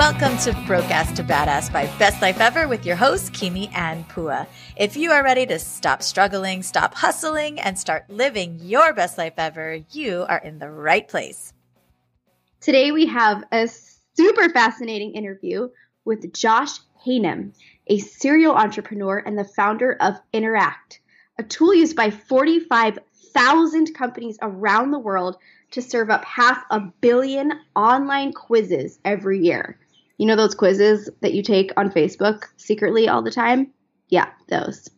Welcome to Broadcast to Badass by Best Life Ever with your hosts, Kimi and Pua. If you are ready to stop struggling, stop hustling, and start living your best life ever, you are in the right place. Today we have a super fascinating interview with Josh Haynam, a serial entrepreneur and the founder of Interact, a tool used by 45,000 companies around the world to serve up 500 million online quizzes every year. You know those quizzes that you take on Facebook secretly all the time? Yeah, those.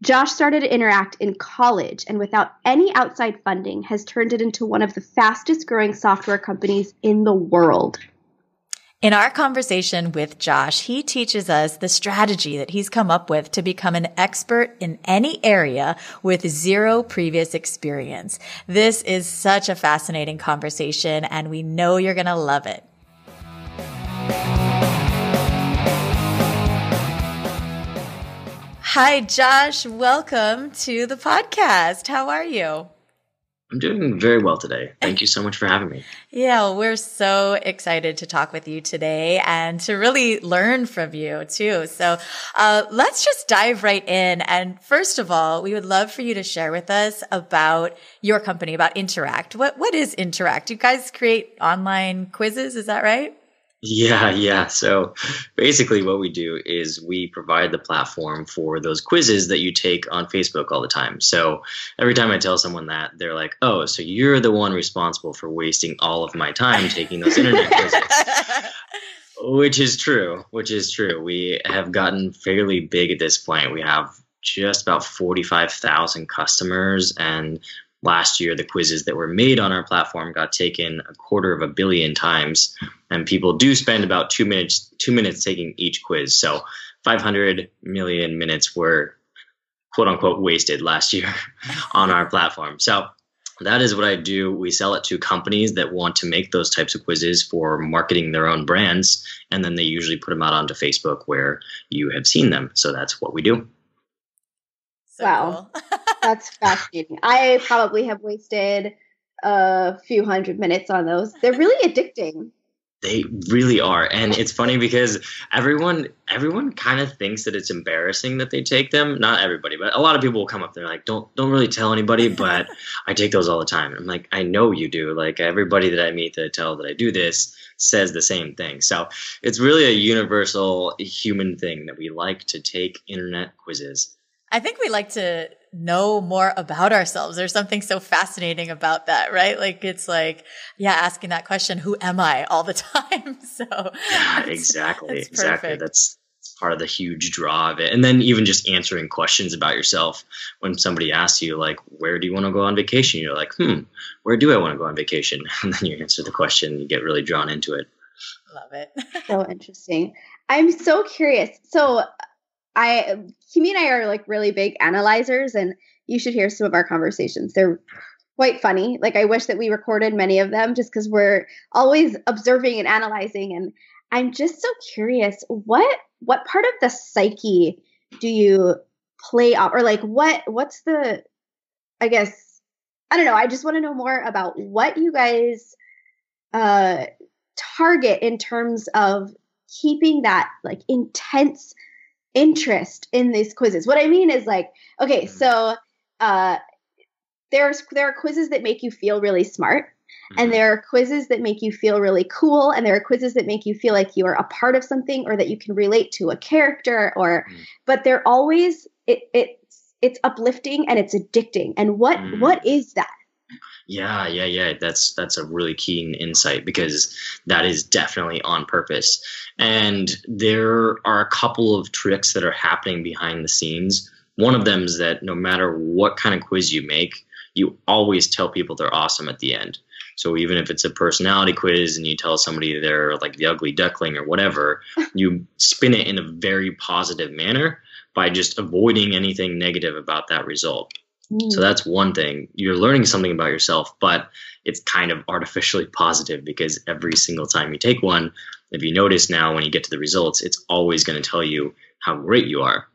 Josh started Interact in college and without any outside funding has turned it into one of the fastest growing software companies in the world. In our conversation with Josh, he teaches us the strategy that he's come up with to become an expert in any area with zero previous experience. This is such a fascinating conversation, and we know you're going to love it. Hi, Josh. Welcome to the podcast. How are you? I'm doing very well today. Thank you so much for having me. Yeah, well, we're so excited to talk with you today and to really learn from you too. So let's just dive right in. And first of all, we would love for you to share with us about your company, about Interact. What is Interact? You guys create online quizzes, is that right? Yeah. So basically what we do is we provide the platform for those quizzes that you take on Facebook all the time. So every time I tell someone that, they're like, oh, so you're the one responsible for wasting all of my time taking those internet quizzes. Which is true. We have gotten fairly big at this point. We have just about 45,000 customers, and last year, the quizzes that were made on our platform got taken 250 million times, and people do spend about 2 minutes taking each quiz. So 500 million minutes were quote unquote wasted last year on our platform. So that is what I do. We sell it to companies that want to make those types of quizzes for marketing their own brands, and then they usually put them out onto Facebook where you have seen them. So that's what we do. So wow. Cool. That's fascinating. I probably have wasted a few hundred minutes on those. They're really addicting. They really are. And it's funny because everyone kind of thinks that it's embarrassing that they take them. Not everybody, but a lot of people will come up. They're like, don't really tell anybody, but I take those all the time. And I'm like, I know you do. Like everybody that I meet that I tell that I do this says the same thing. So it's really a universal human thing that we like to take internet quizzes. I think we like to know more about ourselves. There's something so fascinating about that, right? Like, it's like, yeah, asking that question, who am I, all the time? So yeah, exactly. That's part of the huge draw of it. And then even just answering questions about yourself when somebody asks you, like, where do you want to go on vacation? You're like, where do I want to go on vacation? And then you answer the question, you get really drawn into it. Love it. So interesting. I'm so curious. So Kimi and I are like really big analyzers, and you should hear some of our conversations. They're quite funny. Like I wish that we recorded many of them just because we're always observing and analyzing. And I'm just so curious, what part of the psyche do you play off, or like what's the, I guess, I don't know. I just want to know more about what you guys target in terms of keeping that like intense interest in these quizzes. What I mean is like, okay, so there are quizzes that make you feel really smart, and there are quizzes that make you feel really cool, and there are quizzes that make you feel like you are a part of something or that you can relate to a character, or but they're always it's uplifting and it's addicting. And what is that? Yeah. That's a really keen insight, because that is definitely on purpose. And there are a couple of tricks that are happening behind the scenes. One of them is that no matter what kind of quiz you make, you always tell people they're awesome at the end. So even if it's a personality quiz and you tell somebody they're like the ugly duckling or whatever, you spin it in a very positive manner by just avoiding anything negative about that result. So that's one thing. You're learning something about yourself, but it's kind of artificially positive, because every single time you take one, if you notice now when you get to the results, it's always going to tell you how great you are.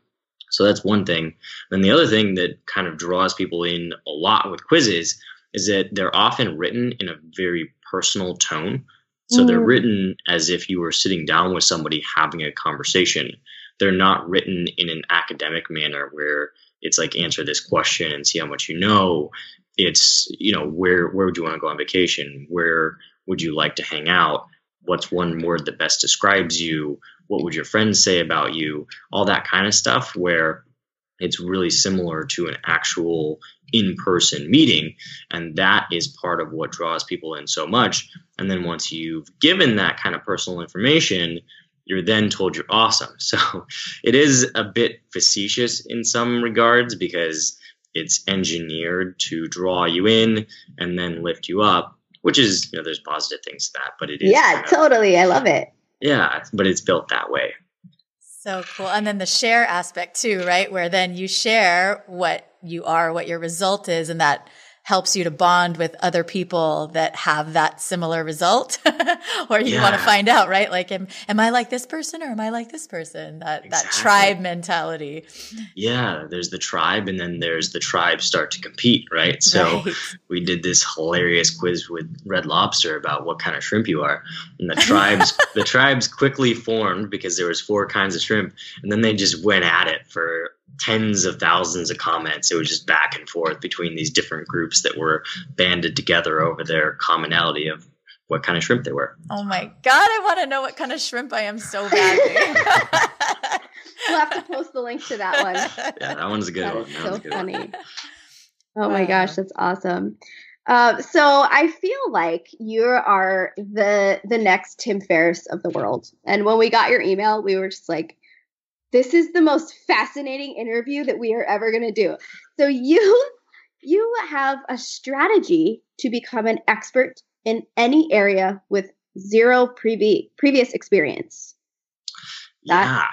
So that's one thing. Then the other thing that kind of draws people in a lot with quizzes is that they're often written in a very personal tone. So they're written as if you were sitting down with somebody having a conversation. They're not written in an academic manner where it's like answer this question and see how much you know. It's, where would you want to go on vacation? Where would you like to hang out? What's one word that best describes you? What would your friends say about you? All that kind of stuff, where it's really similar to an actual in-person meeting. And that is part of what draws people in so much. And then once you've given that kind of personal information, you're then told you're awesome. So it is a bit facetious in some regards because it's engineered to draw you in and then lift you up, which is, there's positive things to that, but it is. Yeah, totally. I love it. Yeah, but it's built that way. So cool. And then the share aspect too, right? Where then you share what you are, what your result is, and that helps you to bond with other people that have that similar result. Or you want to find out, right? Like, am I like this person or am I like this person? That tribe mentality. Yeah, there's the tribe, and then there's the tribes start to compete, right? So we did this hilarious quiz with Red Lobster about what kind of shrimp you are. And the tribes quickly formed because there was 4 kinds of shrimp, and then they just went at it for tens of thousands of comments. It was just back and forth between these different groups that were banded together over their commonality of what kind of shrimp they were. Oh my God, I want to know what kind of shrimp I am so badly. We'll have to post the link to that one. Yeah, that one's a good one. That so funny. Oh my gosh, that's awesome. So I feel like you are the next Tim Ferriss of the world. And when we got your email, we were just like, this is the most fascinating interview that we are ever going to do. So you have a strategy to become an expert in any area with zero previous experience. Yeah.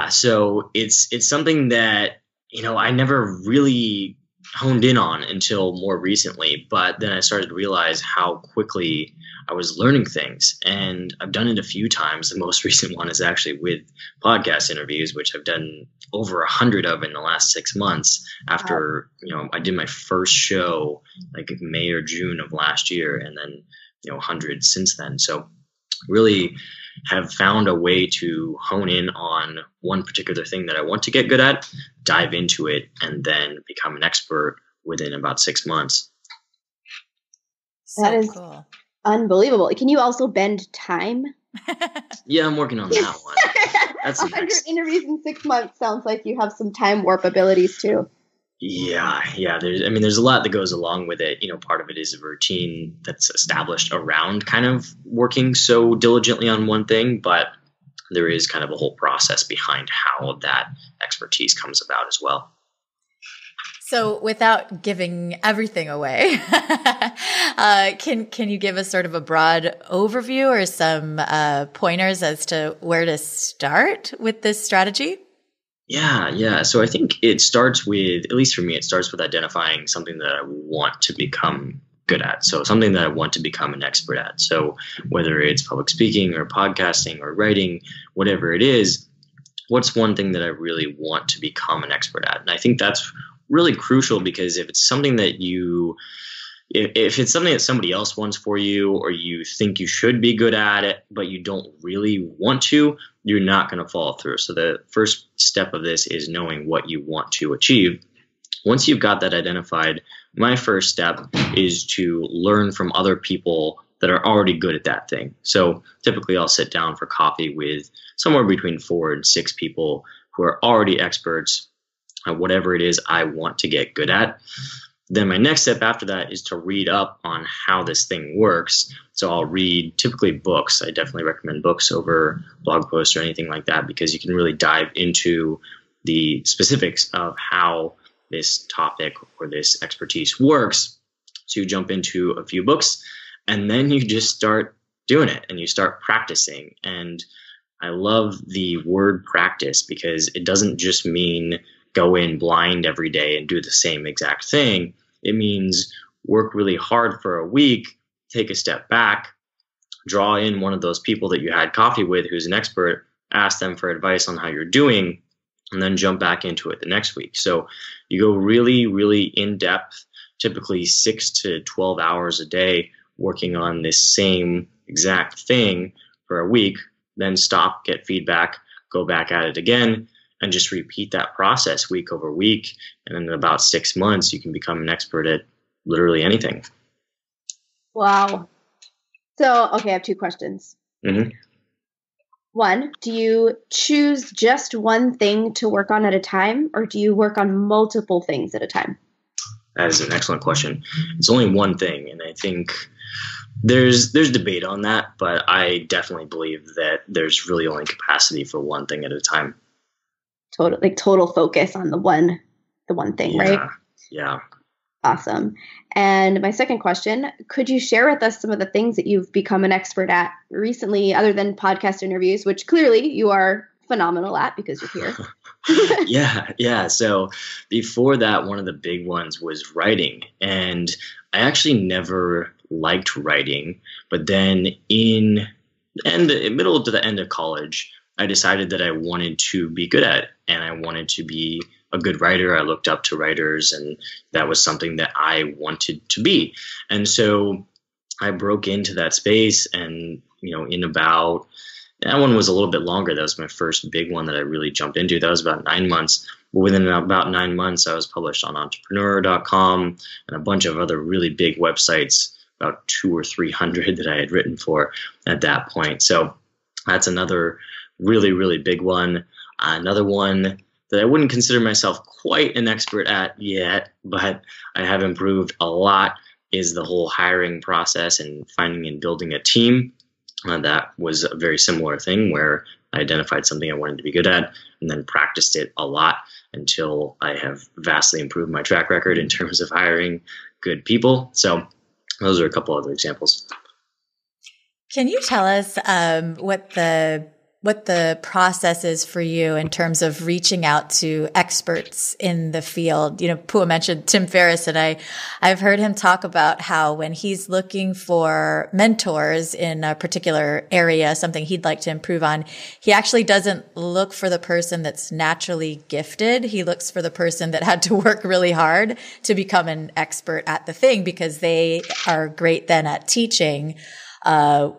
So it's something that, I never really honed in on until more recently, but then I started to realize how quickly I was learning things, and I've done it a few times. The most recent one is actually with podcast interviews, which I've done over 100 of in the last 6 months after, I did my first show like May or June of last year, and then, 100 since then. So really have found a way to hone in on one particular thing that I want to get good at, dive into it, and then become an expert within about 6 months. That is cool. Unbelievable. Can you also bend time? Yeah, I'm working on that one. That's 100 interviews in 6 months sounds like you have some time warp abilities too. Yeah. There's a lot that goes along with it. Part of it is a routine that's established around kind of working so diligently on one thing, but there is kind of a whole process behind how that expertise comes about as well. So without giving everything away, can you give us sort of a broad overview or some pointers as to where to start with this strategy? Yeah. So I think it starts with, at least for me, it starts with identifying something that I want to become good at. So something that I want to become an expert at. So whether it's public speaking or podcasting or writing, whatever it is, what's one thing that I really want to become an expert at? And I think that's really crucial, because if it's something that if it's something that somebody else wants for you, or you think you should be good at it, but you don't really want to, you're not going to follow through. So the first step of this is knowing what you want to achieve. Once you've got that identified, my first step is to learn from other people that are already good at that thing. So typically I'll sit down for coffee with somewhere between 4 and 6 people who are already experts at whatever it is I want to get good at. Then my next step after that is to read up on how this thing works. So I'll read typically books. I definitely recommend books over blog posts or anything like that, because you can really dive into the specifics of how this topic or this expertise works. So you jump into a few books, and then you just start doing it and you start practicing. And I love the word practice, because it doesn't just mean go in blind every day and do the same exact thing. It means work really hard for a week, take a step back, draw in one of those people that you had coffee with who's an expert, ask them for advice on how you're doing, and then jump back into it the next week. So you go really, really in depth, typically 6 to 12 hours a day, working on this same exact thing for a week, then stop, get feedback, go back at it again, and just repeat that process week over week. And in about 6 months, you can become an expert at literally anything. Wow. So, okay, I have two questions. Mm-hmm. One, do you choose just one thing to work on at a time, or do you work on multiple things at a time? That is an excellent question. It's only one thing, and I think there's debate on that, but I definitely believe that there's really only capacity for one thing at a time. Total focus on the one thing, right? Yeah. Awesome. And my second question, could you share with us some of the things that you've become an expert at recently, other than podcast interviews, which clearly you are phenomenal at because you're here? Yeah. So before that, one of the big ones was writing. And I actually never liked writing. But then in the middle to the end of college, I decided that I wanted to be good at it, and I wanted to be a good writer. I looked up to writers, and that was something that I wanted to be. And so I broke into that space, and in about, that one was a little bit longer. That was my first big one that I really jumped into. That was about 9 months. But within about 9 months, I was published on entrepreneur.com and a bunch of other really big websites, about 200 or 300 that I had written for at that point. So that's another really, really big one. Another one that I wouldn't consider myself quite an expert at yet, but I have improved a lot, is the whole hiring process and finding and building a team. That was a very similar thing where I identified something I wanted to be good at and then practiced it a lot until I have vastly improved my track record in terms of hiring good people. So those are a couple other examples. Can you tell us what the process is for you in terms of reaching out to experts in the field? Pua mentioned Tim Ferriss, and I've heard him talk about how when he's looking for mentors in a particular area, something he'd like to improve on, he actually doesn't look for the person that's naturally gifted. He looks for the person that had to work really hard to become an expert at the thing, because they are great then at teaching, how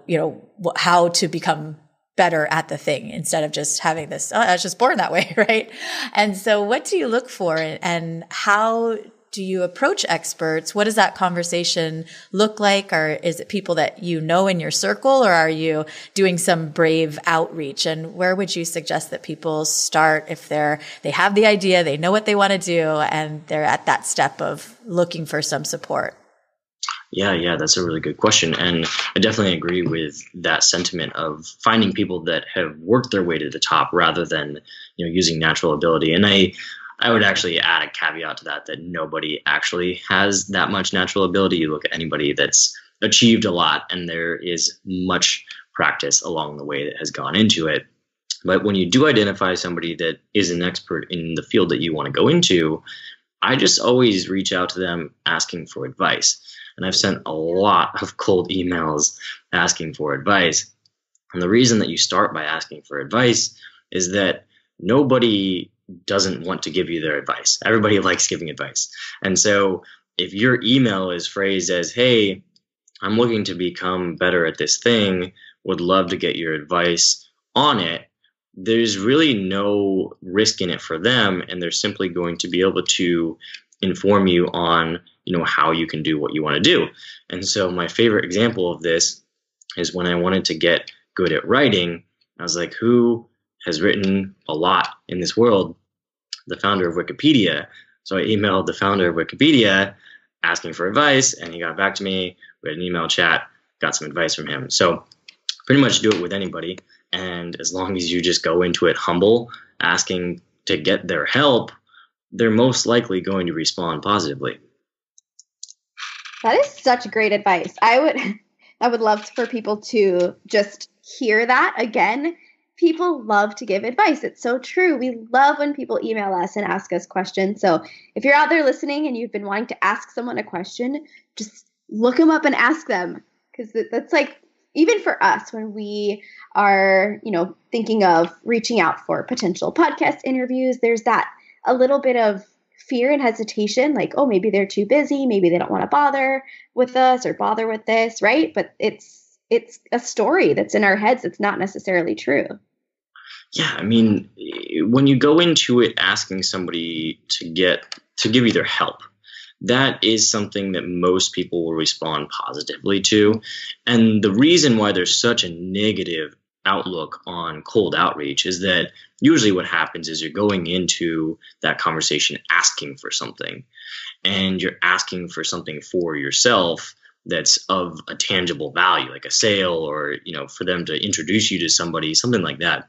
to become better at the thing, instead of just having this, I was just born that way, right? And so what do you look for, and how do you approach experts? What does that conversation look like? Or is it people that you know in your circle, or are you doing some brave outreach? And where would you suggest that people start if they have the idea, they know what they want to do, and they're at that step of looking for some support? Yeah, that's a really good question. And I definitely agree with that sentiment of finding people that have worked their way to the top rather than, using natural ability. And I would actually add a caveat to that nobody actually has that much natural ability. You look at anybody that's achieved a lot, and there is much practice along the way that has gone into it. But when you do identify somebody that is an expert in the field that you want to go into, I just always reach out to them asking for advice. And I've sent a lot of cold emails asking for advice. And the reason that you start by asking for advice is that nobody doesn't want to give you their advice. Everybody likes giving advice. And so if your email is phrased as, hey, I'm looking to become better at this thing, would love to get your advice on it, there's really no risk in it for them. And they're simply going to be able to inform you on how you can do what you want to do. And so my favorite example of this is when I wanted to get good at writing. I was like, who has written a lot in this world? The founder of Wikipedia. So I emailed the founder of Wikipedia asking for advice, and he got back to me. We had an email chat, got some advice from him. So pretty much do it with anybody. And as long as you just go into it humble, asking to get their help, they're most likely going to respond positively. That is such great advice. I would love for people to just hear that again. People love to give advice. It's so true. We love when people email us and ask us questions. So if you're out there listening and you've been wanting to ask someone a question, just look them up and ask them. Because that's like, even for us, when we are, thinking of reaching out for potential podcast interviews, there's that a little bit of fear and hesitation, like, oh, maybe they're too busy, maybe they don't want to bother with us or bother with this, right? But it's a story that's in our heads that's not necessarily true. Yeah, I mean, when you go into it asking somebody to give you their help, that is something that most people will respond positively to. And the reason why there's such a negative outlook on cold outreach is that usually what happens is you're going into that conversation asking for something, and you're asking for something for yourself that's of a tangible value, like a sale, or for them to introduce you to somebody, something like that.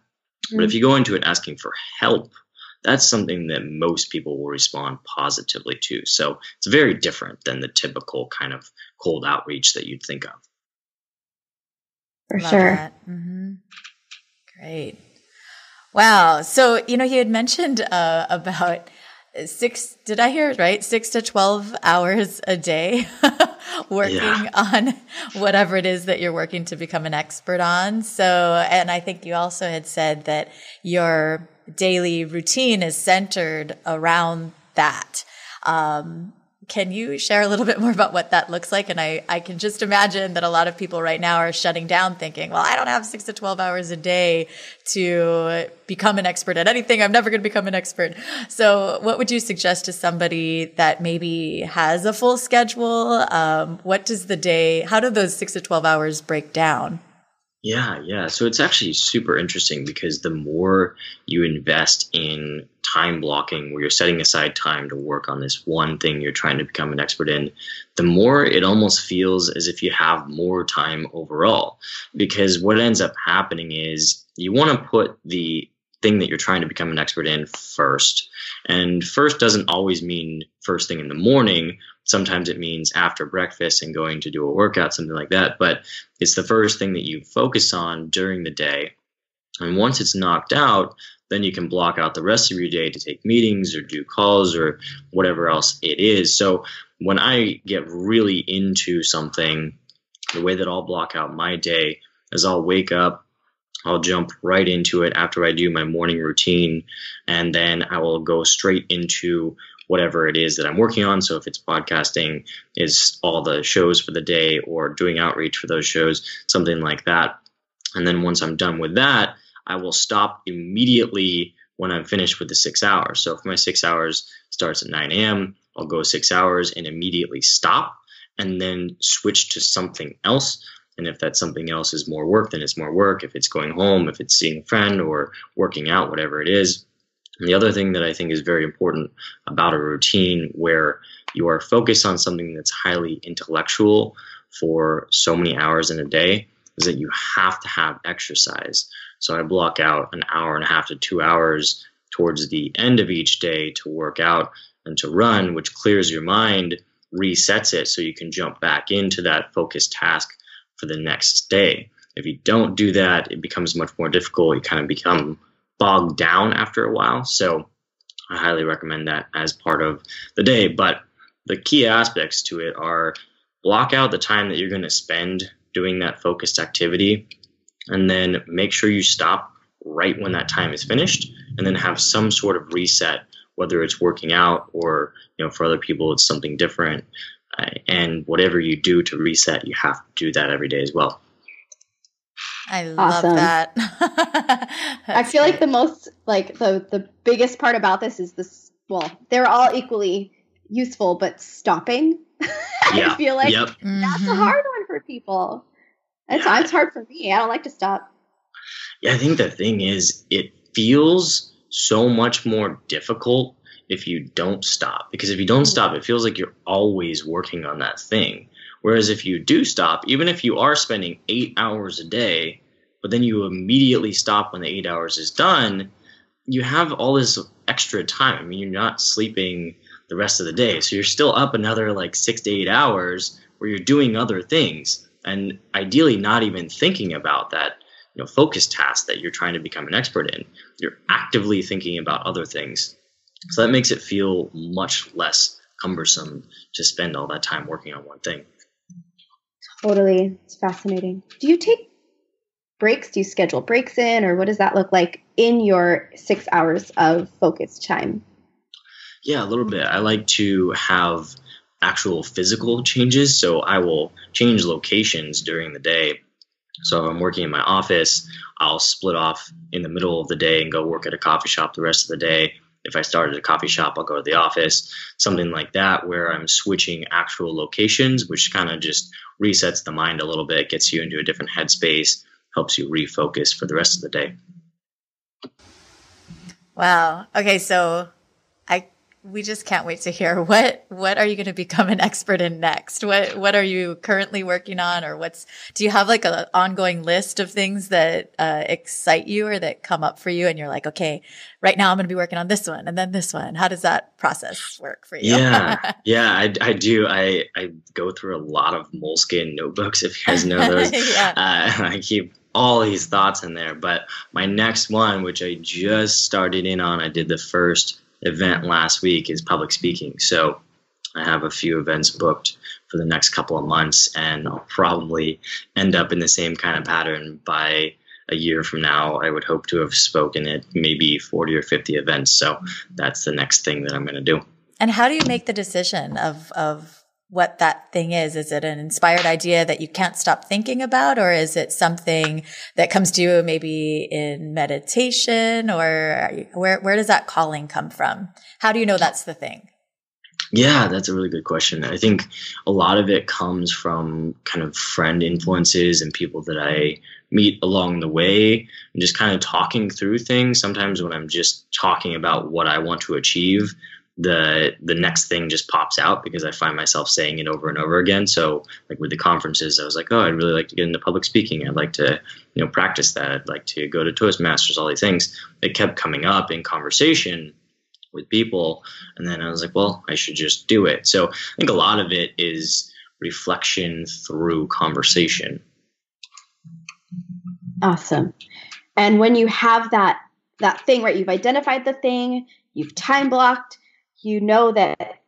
But if you go into it asking for help, that's something that most people will respond positively to. So it's very different than the typical kind of cold outreach that you'd think of. For Love sure. That. Mm-hmm. Great. Wow. So, you had mentioned about 6, did I hear it right? 6 to 12 hours a day working on whatever it is that you're working to become an expert on. So, and I think you also had said that your daily routine is centered around that. Can you share a little bit more about what that looks like? And I can just imagine that a lot of people right now are shutting down thinking, well, I don't have 6 to 12 hours a day to become an expert at anything. I'm never going to become an expert. So what would you suggest to somebody that maybe has a full schedule? How do those 6 to 12 hours break down? Yeah. So it's actually super interesting because the more you invest in time blocking, where you're setting aside time to work on this one thing you're trying to become an expert in, the more it almost feels as if you have more time overall. Because what ends up happening is you want to put the thing that you're trying to become an expert in first. And first doesn't always mean first thing in the morning. Sometimes it means after breakfast and going to do a workout, something like that. But it's the first thing that you focus on during the day. And once it's knocked out, then you can block out the rest of your day to take meetings or do calls or whatever else it is. So when I get really into something, the way that I'll block out my day is I'll wake up, I'll jump right into it after I do my morning routine, and then I will go straight into whatever it is that I'm working on. So if it's podcasting, is all the shows for the day, or doing outreach for those shows, something like that. And then once I'm done with that, I will stop immediately when I'm finished with the 6 hours. So if my 6 hours starts at 9 a.m., I'll go 6 hours and immediately stop and then switch to something else. And if that something else is more work, then it's more work. If it's going home, if it's seeing a friend or working out, whatever it is. And the other thing that I think is very important about a routine where you are focused on something that's highly intellectual for so many hours in a day is that you have to have exercise. So I block out an hour and a half to 2 hours towards the end of each day to work out and to run, which clears your mind, resets it so you can jump back into that focused task for the next day. If you don't do that, it becomes much more difficult. You kind of become bogged down after a while. So I highly recommend that as part of the day. But the key aspects to it are block out the time that you're going to spend doing that focused activity, and then make sure you stop right when that time is finished, and then have some sort of reset, whether it's working out or, for other people, it's something different. And whatever you do to reset, you have to do that every day as well. I love that. I feel like the most, the biggest part about this is this, well, they're all equally useful, but stopping. I feel like that's a hard one for people. It's hard for me. I don't like to stop. Yeah, I think the thing is, it feels so much more difficult if you don't stop. Because if you don't stop, it feels like you're always working on that thing. Whereas if you do stop, even if you are spending 8 hours a day, but then you immediately stop when the 8 hours is done, you have all this extra time. I mean, you're not sleeping the rest of the day. So you're still up another 6 to 8 hours where you're doing other things, and ideally not even thinking about that focus task that you're trying to become an expert in. You're actively thinking about other things. So that makes it feel much less cumbersome to spend all that time working on one thing. Totally. It's fascinating. Do you take breaks? Do you schedule breaks in, or what does that look like in your 6 hours of focus time? Yeah, a little bit. I like to have actual physical changes. So I will change locations during the day. So if I'm working in my office, I'll split off in the middle of the day and go work at a coffee shop the rest of the day. If I start at a coffee shop, I'll go to the office, something like that, where I'm switching actual locations, which kind of just resets the mind a little bit, gets you into a different headspace, helps you refocus for the rest of the day. Wow. Okay, so I we just can't wait to hear what are you going to become an expert in next? What are you currently working on, or do you have like an ongoing list of things that excite you or that come up for you and you're like, okay, right now I'm going to be working on this one and then this one. How does that process work for you? I do. I go through a lot of moleskin notebooks, if you guys know those. Yeah. I keep all these thoughts in there. But my next one, which I just started in on, I did the first event last week, is public speaking. So I have a few events booked for the next couple of months, and I'll probably end up in the same kind of pattern by a year from now. I would hope to have spoken at maybe 40 or 50 events. So that's the next thing that I'm going to do. And how do you make the decision of what that thing is? Is it an inspired idea that you can't stop thinking about, or is it something that comes to you maybe in meditation, or where does that calling come from? How do you know that's the thing? Yeah, that's a really good question. I think a lot of it comes from kind of friend influences and people that I meet along the way, and just kind of talking through things. Sometimes when I'm just talking about what I want to achieve, the next thing just pops out because I find myself saying it over and over again. So like with the conferences, I was like, oh, I'd really like to get into public speaking. I'd like to, practice that. I'd like to go to Toastmasters, all these things. They kept coming up in conversation with people. And then I was like, well, I should just do it. So I think a lot of it is reflection through conversation. Awesome. And when you have that thing, right, you've identified the thing, you've time blocked, you know that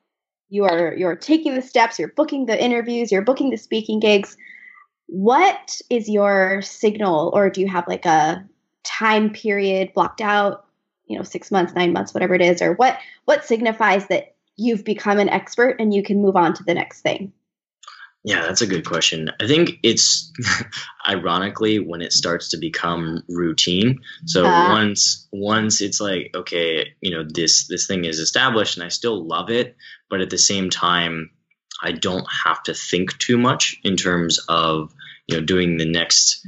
you're taking the steps, you're booking the interviews, you're booking the speaking gigs. What is your signal, or do you have like a time period blocked out, 6 months, 9 months, whatever it is, or what signifies that you've become an expert and you can move on to the next thing? Yeah, that's a good question. I think it's ironically when it starts to become routine. So once it's like, okay, this thing is established and I still love it, but at the same time, I don't have to think too much in terms of doing the next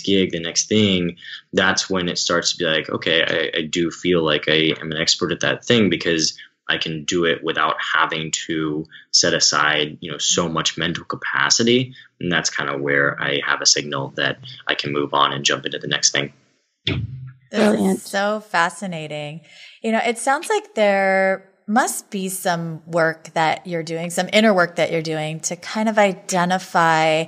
gig, the next thing. That's when it starts to be like, okay, I do feel like I am an expert at that thing because I can do it without having to set aside, so much mental capacity. And that's kind of where I have a signal that I can move on and jump into the next thing. Brilliant. So fascinating. It sounds like there must be some work that you're doing, some inner work that you're doing to kind of identify,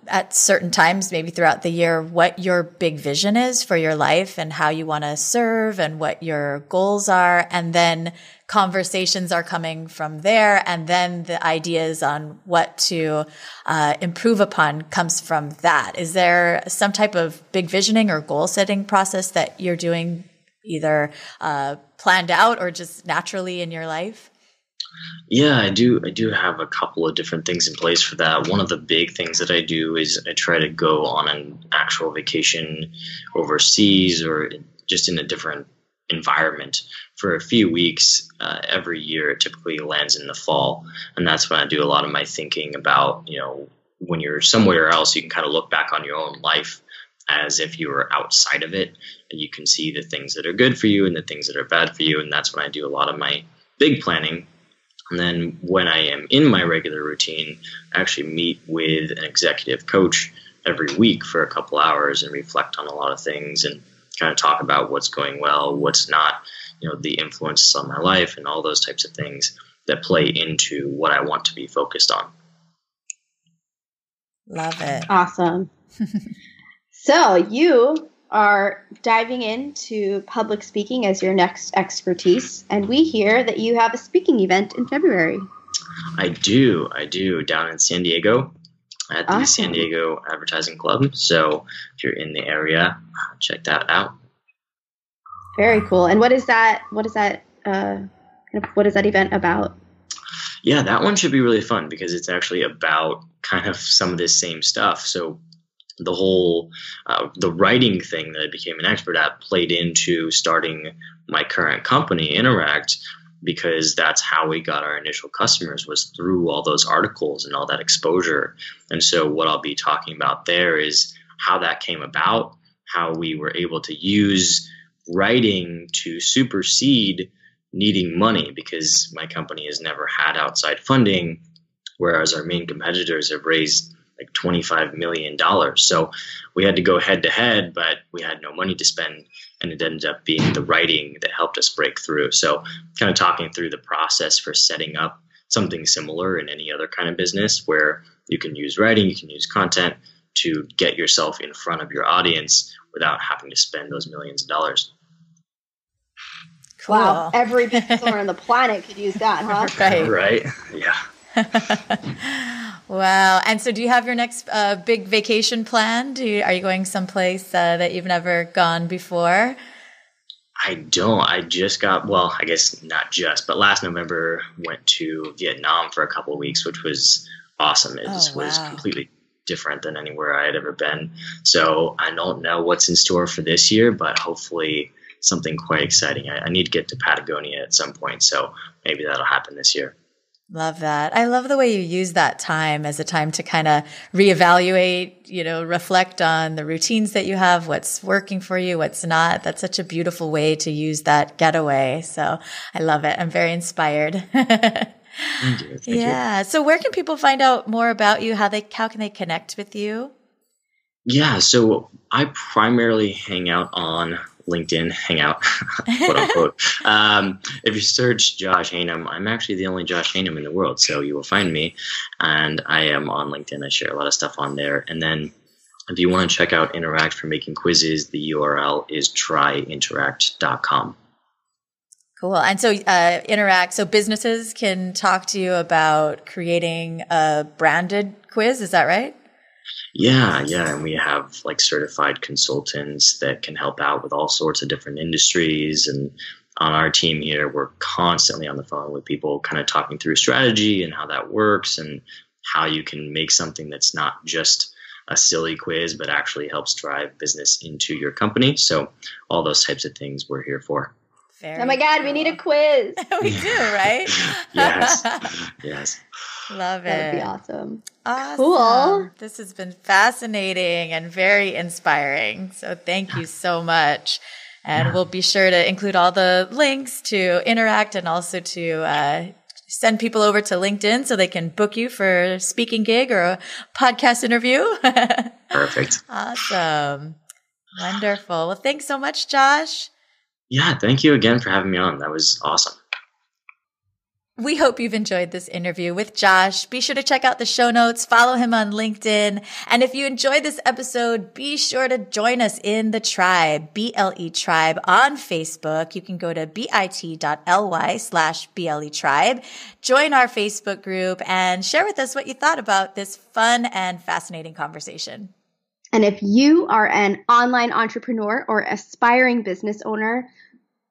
at certain times, maybe throughout the year, what your big vision is for your life and how you want to serve and what your goals are. And then conversations are coming from there. And then the ideas on what to improve upon comes from that. Is there some type of big visioning or goal setting process that you're doing, either planned out or just naturally in your life? Yeah, I do have a couple of different things in place for that. One of the big things that I do is I try to go on an actual vacation overseas or just in a different environment for a few weeks every year. It typically lands in the fall. And that's when I do a lot of my thinking about, when you're somewhere else, you can kind of look back on your own life as if you were outside of it, and you can see the things that are good for you and the things that are bad for you. And that's when I do a lot of my big planning. And then when I am in my regular routine, I actually meet with an executive coach every week for a couple hours and reflect on a lot of things and kind of talk about what's going well, what's not, the influences on my life and all those types of things that play into what I want to be focused on. Love it. Awesome. So you are diving into public speaking as your next expertise, and we hear that you have a speaking event in February. I do down in San Diego at the Awesome. San Diego Advertising Club. So if you're in the area, check that out. Very cool. And what is that What is that event about? Yeah, that one should be really fun because it's actually about kind of some of this same stuff. So the whole the writing thing that I became an expert at played into starting my current company, Interact, because that's how we got our initial customers, was through all those articles and all that exposure. And so what I'll be talking about there is how that came about, how we were able to use writing to supersede needing money, because my company has never had outside funding, whereas our main competitors have raised like $25 million. So we had to go head to head, but we had no money to spend. And it ended up being the writing that helped us break through. So kind of talking through the process for setting up something similar in any other kind of business where you can use writing, you can use content to get yourself in front of your audience without having to spend those millions of dollars. Cool. Wow. Every business owner on the planet could use that, huh? Right. Yeah. Wow. And so do you have your next big vacation planned? Are you going someplace that you've never gone before? I don't. I just got, well, I guess not just, but last November went to Vietnam for a couple of weeks, which was awesome. It was completely different than anywhere I had ever been. So I don't know what's in store for this year, but hopefully something quite exciting. I need to get to Patagonia at some point, so maybe that'll happen this year. Love that. I love the way you use that time as a time to kind of reevaluate, reflect on the routines that you have, what's working for you, what's not. That's such a beautiful way to use that getaway. So I love it. I'm very inspired. Thank you. Yeah. So where can people find out more about you? How can they connect with you? Yeah. So I primarily hang out on LinkedIn, quote unquote. If you search Josh Haynam, I'm actually the only Josh Haynam in the world, so you will find me. And I am on LinkedIn. I share a lot of stuff on there. And then if you want to check out Interact for making quizzes, the URL is tryinteract.com. Cool. And so Interact, so businesses can talk to you about creating a branded quiz. Is that right? Yeah. And we have like certified consultants that can help out with all sorts of different industries. And on our team here, we're constantly on the phone with people kind of talking through strategy and how that works and how you can make something that's not just a silly quiz, but actually helps drive business into your company. So all those types of things we're here for. Oh my God, we need a quiz. We do, right? Yes. Love it. That would be awesome. Cool. This has been fascinating and very inspiring. So thank you so much. And we'll be sure to include all the links to Interact and also to send people over to LinkedIn so they can book you for a speaking gig or a podcast interview. Perfect. Awesome. Wonderful. Well, thanks so much, Josh. Yeah, thank you again for having me on. That was awesome. We hope you've enjoyed this interview with Josh. Be sure to check out the show notes, follow him on LinkedIn. And if you enjoyed this episode, be sure to join us in the tribe, BLE Tribe on Facebook. You can go to bit.ly/BLE Tribe. Join our Facebook group and share with us what you thought about this fun and fascinating conversation. And if you are an online entrepreneur or aspiring business owner,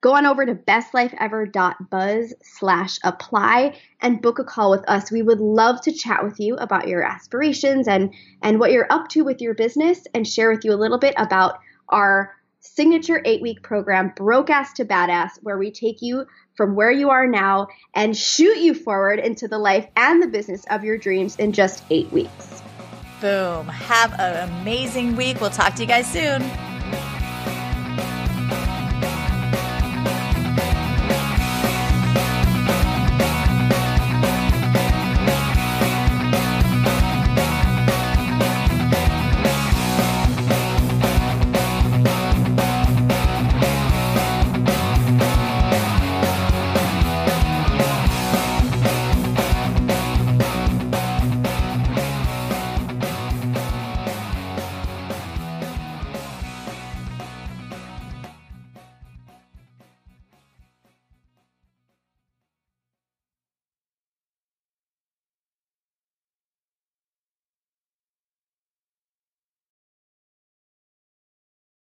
go on over to bestlifeever.buzz/apply and book a call with us. We would love to chat with you about your aspirations and what you're up to with your business and share with you a little bit about our signature 8-week program, Broke Ass to Badass, where we take you from where you are now and shoot you forward into the life and the business of your dreams in just 8 weeks. Boom. Have an amazing week. We'll talk to you guys soon.